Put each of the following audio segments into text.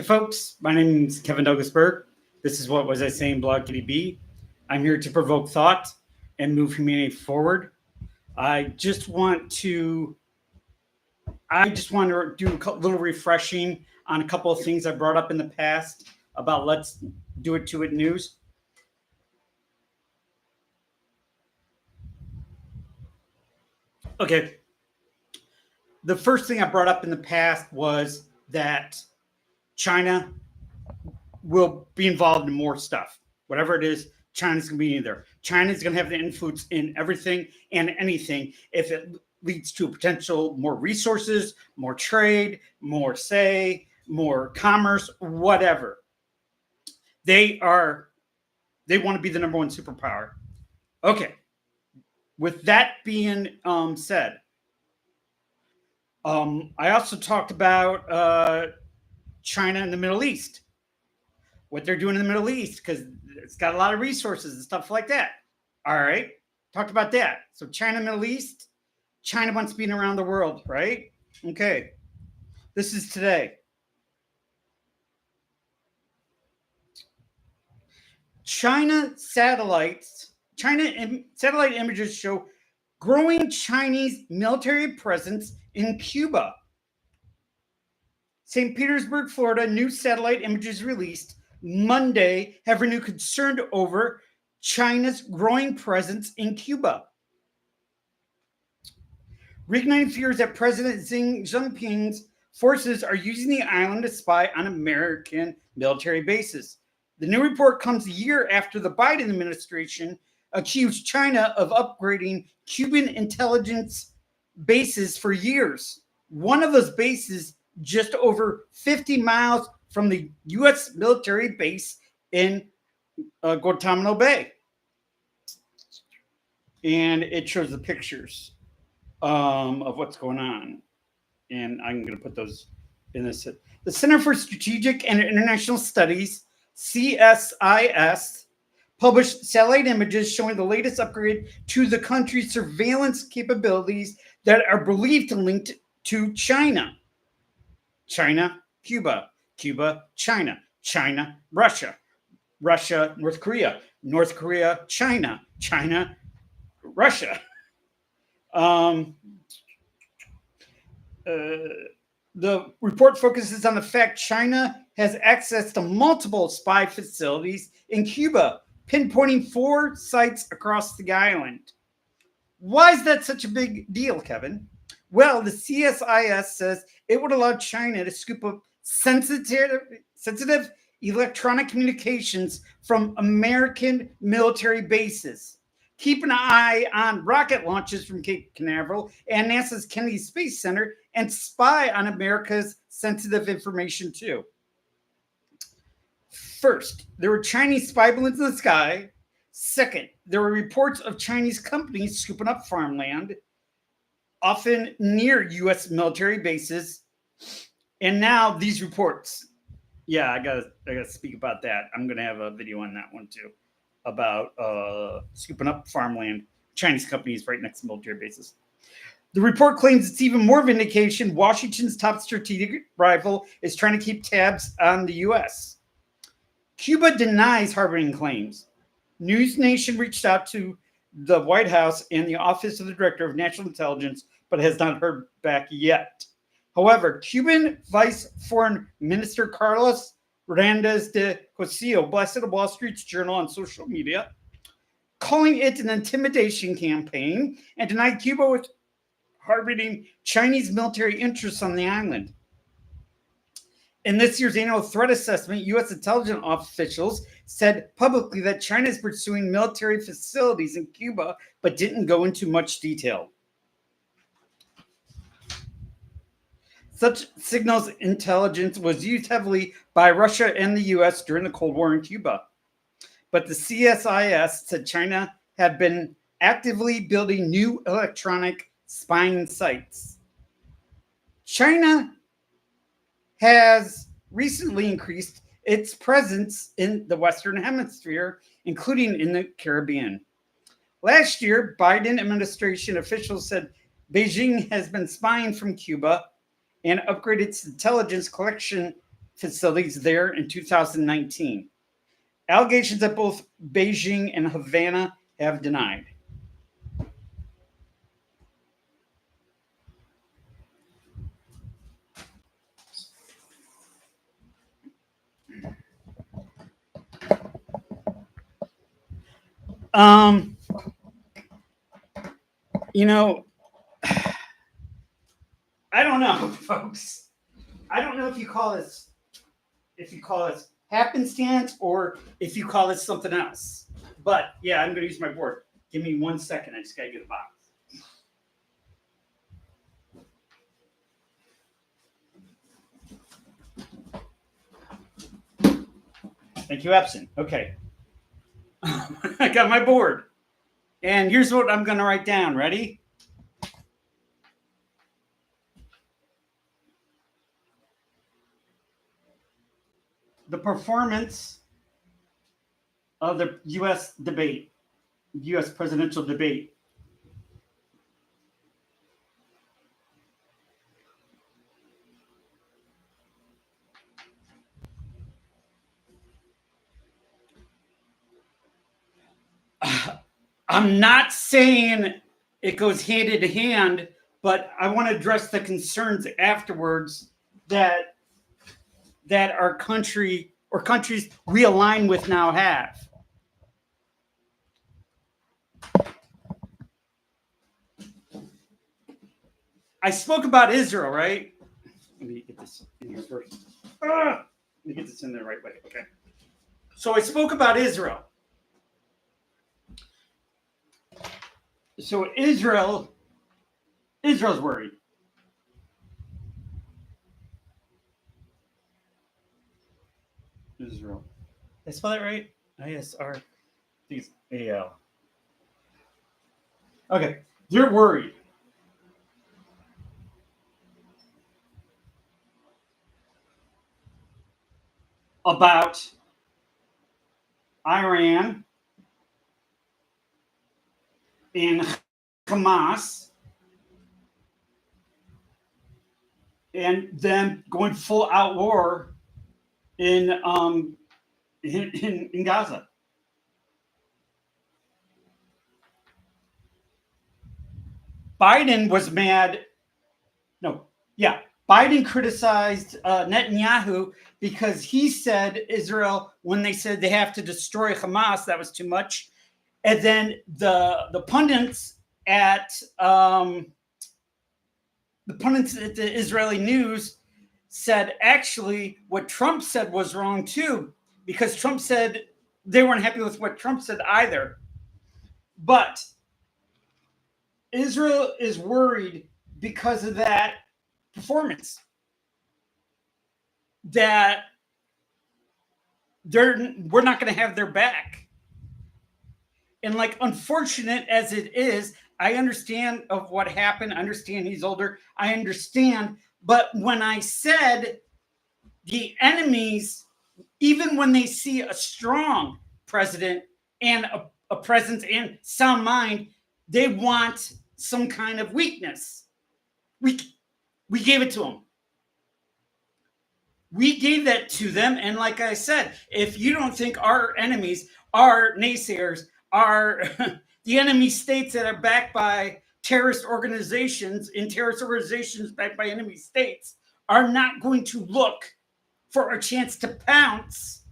Hey folks, my name is Kevin Douglas Berg. This is What Was I Saying, Blog Kitty B. I'm here to provoke thought and move humanity forward. I just want to do a little refreshing on a couple of things I brought up in the past about Let's Do It To It news. Okay. The first thing I brought up in the past was that China will be involved in more stuff. Whatever it is, China's going to be in there. China's going to have the influence in everything and anything if it leads to potential more resources, more trade, more say, more commerce, whatever. They want to be the number one superpower. Okay. With that being said, I also talked about China and the Middle East, what they're doing in the Middle East, because it's got a lot of resources and stuff like that. All right. Talked about that. So China, Middle East, China wants being around the world, right? Okay. This is today. China satellite images show growing Chinese military presence in Cuba. St. Petersburg, Florida, new satellite images released Monday have renewed concern over China's growing presence in Cuba. Reigniting fears that President Xi Jinping's forces are using the island to spy on American military bases. The new report comes a year after the Biden administration accused China of upgrading Cuban intelligence bases for years. One of those bases just over 50 miles from the U.S. military base in Guantanamo Bay. And it shows the pictures of what's going on. And I'm going to put those in this. The Center for Strategic and International Studies, CSIS, published satellite images showing the latest upgrade to the country's surveillance capabilities that are believed to link to China. China, Cuba, Cuba, China, China, Russia, Russia, North Korea, North Korea, China, China, Russia. The report focuses on the fact China has access to multiple spy facilities in Cuba, pinpointing 4 sites across the island. Why is that such a big deal, Kevin? Well, the CSIS says it would allow China to scoop up sensitive electronic communications from American military bases, keep an eye on rocket launches from Cape Canaveral and NASA's Kennedy Space Center, and spy on America's sensitive information too. First, there were Chinese spy balloons in the sky. Second, there were reports of Chinese companies scooping up farmland, often near U.S. military bases. And now these reports. Yeah, I gotta speak about that. I'm gonna have a video on that one too, about scooping up farmland, Chinese companies right next to military bases. The report claims it's even more vindication. Washington's top strategic rival is trying to keep tabs on the U.S. Cuba denies harboring claims. News Nation reached out to the White House and the Office of the Director of National Intelligence, but has not heard back yet. However, Cuban Vice Foreign Minister Carlos Hernandez de Cossio blasted a Wall Street Journal on social media, calling it an intimidation campaign, and denied Cuba was harboring Chinese military interests on the island. In this year's annual threat assessment, U.S. intelligence officials said publicly that China is pursuing military facilities in Cuba, but didn't go into much detail. Such signals intelligence was used heavily by Russia and the U.S. during the Cold War in Cuba. But the CSIS said China had been actively building new electronic spying sites. China has recently increased its presence in the Western Hemisphere, including in the Caribbean. Last year, Biden administration officials said Beijing has been spying from Cuba and upgraded its intelligence collection facilities there in 2019. Allegations that both Beijing and Havana have denied. You know, I don't know, folks. I don't know if you call this happenstance or if you call it something else. But yeah, I'm going to use my board. Give me 1 second. I just got to get a box. Thank you, Epson. Okay. I got my board. And here's what I'm going to write down. Ready? The performance of the U.S. debate, U.S. presidential debate. I'm not saying it goes hand in hand, but I want to address the concerns afterwards that our country or countries we align with now have. I spoke about Israel, right? Let me get this in here first. Let me get this in the right way. Okay. So I spoke about Israel. So Israel's worried. Israel. Did I spell that right? ISRAL. Okay. They're worried. About Iran and Hamas and them going full out war in Gaza. Biden was mad. No, yeah. Biden criticized Netanyahu because he said Israel, when they said they have to destroy Hamas, that was too much. And then the pundits at the Israeli news said actually what Trump said was wrong too, because Trump said they weren't happy with what Trump said either. But Israel is worried because of that performance, that we're not going to have their back. And like, unfortunate as it is, I understand of what happened. I understand he's older. I understand. But when I said the enemies, even when they see a strong president and a presence and sound mind, they want some kind of weakness. We gave it to them. We gave that to them. And like I said, if you don't think our enemies, our naysayers, are the enemy states that are backed by terrorist organizations and terrorist organizations backed by enemy states are not going to look for a chance to pounce,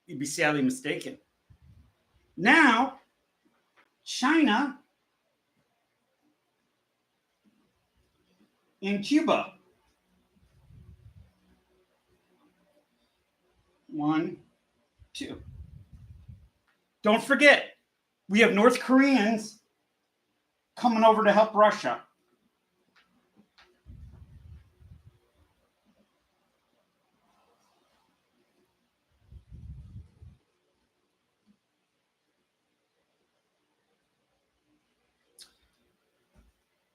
you'd be sadly mistaken. Now, China and Cuba. 1, 2. Don't forget, we have North Koreans coming over to help Russia.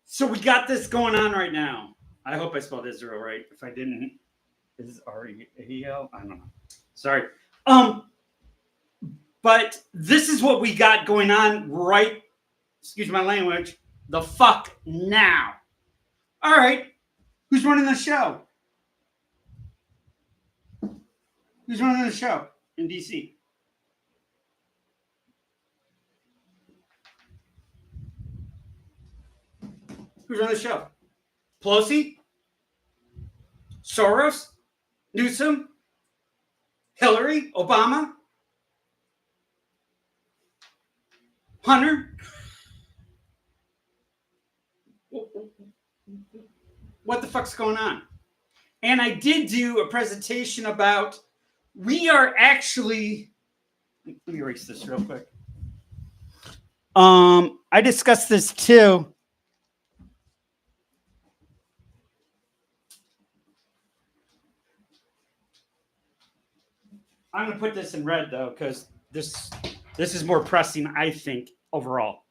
So we got this going on right now. I hope I spelled Israel right. If I didn't, is R-E-A-L? I don't know. Sorry. But this is what we got going on right, excuse my language, the fuck now. All right. Who's running the show? Who's running the show in D.C.? Who's running the show? Pelosi? Soros? Newsom? Hillary? Obama? Hunter? What the fuck's going on? And I did do a presentation about, we are actually, let me erase this real quick. I discussed this too. I'm going to put this in red though, because this is more pressing, I think, overall.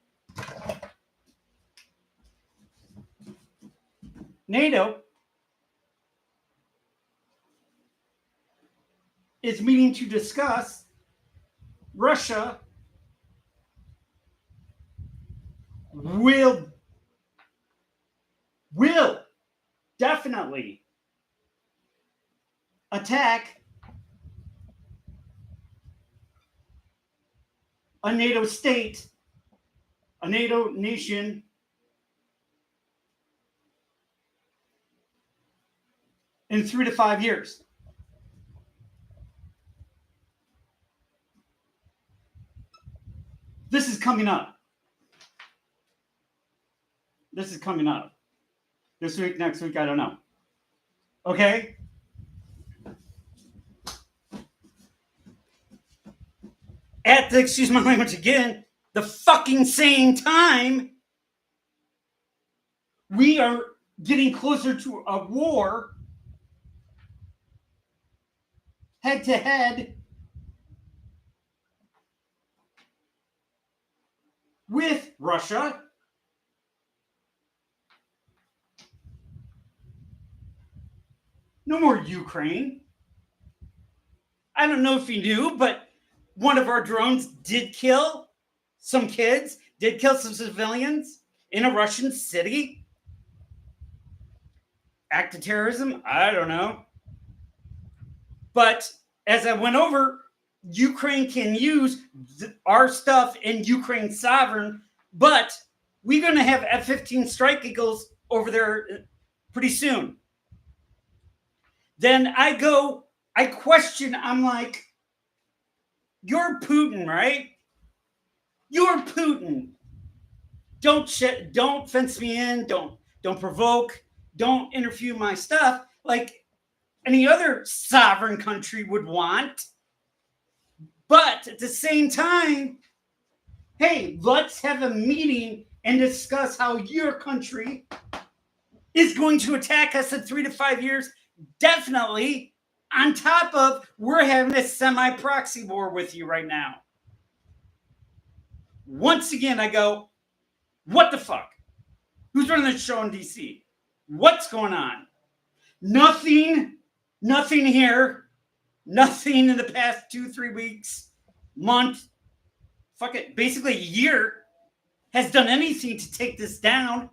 NATO is meeting to discuss Russia will definitely attack a NATO state, a NATO nation, in 3 to 5 years. This is coming up. This is coming up. This week, next week, I don't know. Okay? At the, excuse my language again, the fucking same time, we are getting closer to a war head to head with Russia. No more Ukraine. I don't know if you knew, but one of our drones did kill some kids, did kill some civilians in a Russian city. Act of terrorism? I don't know. But as I went over, Ukraine can use our stuff in Ukraine sovereign, but we're going to have F-15 Strike Eagles over there pretty soon. Then I question, I'm like, you're Putin, right? You're Putin. Don't fence me in. Don't provoke. Don't interfere my stuff like any other sovereign country would want. But at the same time, hey, let's have a meeting and discuss how your country is going to attack us in 3 to 5 years. Definitely. On top of, we're having a semi-proxy war with you right now. Once again, I go, what the fuck? Who's running the show in DC? What's going on? Nothing here. Nothing in the past 2-3 weeks, month, fuck it, basically a year has done anything to take this down.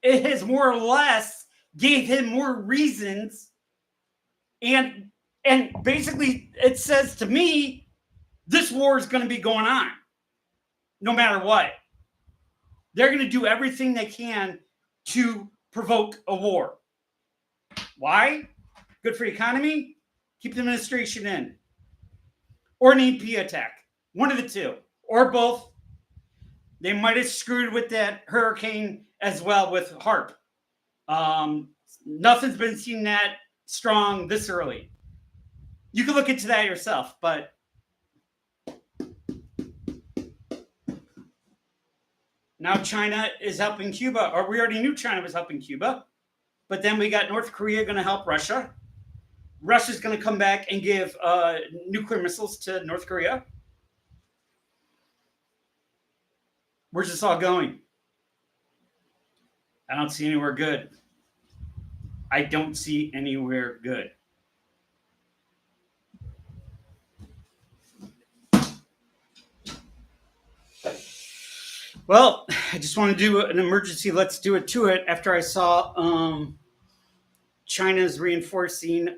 It has more or less gave him more reasons. And basically it says to me, this war is going to be going on no matter what. They're going to do everything they can to provoke a war. Why? Good for the economy? Keep the administration in. Or an EP attack. One of the two. Or both. They might have screwed with that hurricane as well with HARP. Nothing's been seen that strong this early. You can look into that yourself, but now China is helping Cuba, or we already knew China was helping Cuba, but then we got North Korea going to help Russia. Russia's going to come back and give nuclear missiles to North Korea. Where's this all going? I don't see anywhere good. I don't see anywhere good. Well, I just want to do an emergency let's do it to it after I saw China's reinforcing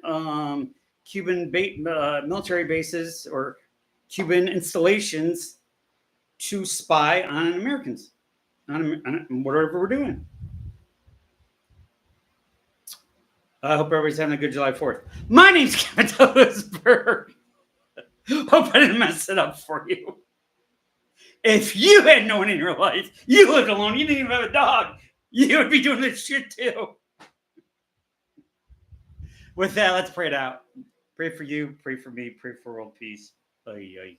Cuban military bases or Cuban installations to spy on Americans, on whatever we're doing. I hope everybody's having a good July 4th. My name's Kevin Douglas Berg. Hope I didn't mess it up for you. If you had no one in your life, you lived alone, you didn't even have a dog, you would be doing this shit too. With that, let's pray it out. Pray for you, pray for me, pray for world peace. Pray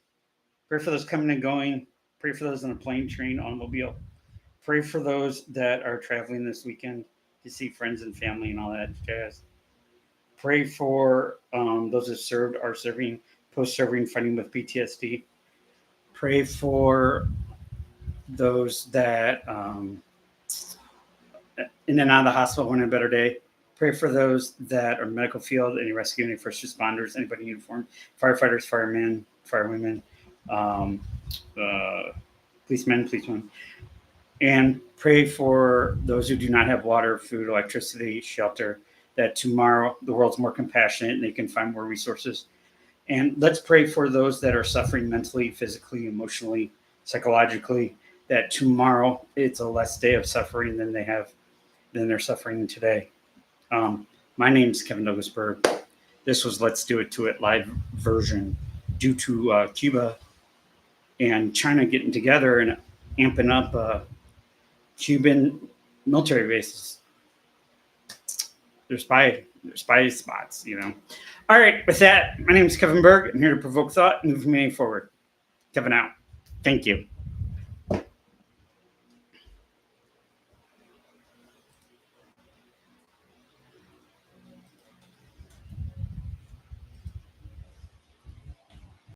for those coming and going. Pray for those on a plane, train, automobile. Pray for those that are traveling this weekend to see friends and family and all that jazz. Pray for those that served, are serving, post-serving, fighting with PTSD. Pray for those that in and out of the hospital want a better day. Pray for those that are medical field, any rescue, any first responders, anybody in uniform, firefighters, firemen, firewomen, policemen. And pray for those who do not have water, food, electricity, shelter, that tomorrow the world's more compassionate and they can find more resources. And let's pray for those that are suffering mentally, physically, emotionally, psychologically, that tomorrow it's a less day of suffering than they're suffering today. My name's Kevin Douglas Berg. This was Let's Do It to It live version due to Cuba and China getting together and amping up Cuban military bases. They're spy spots, you know. All right, with that, my name is Kevin Berg. I'm here to provoke thought and move me forward. Kevin out. Thank you.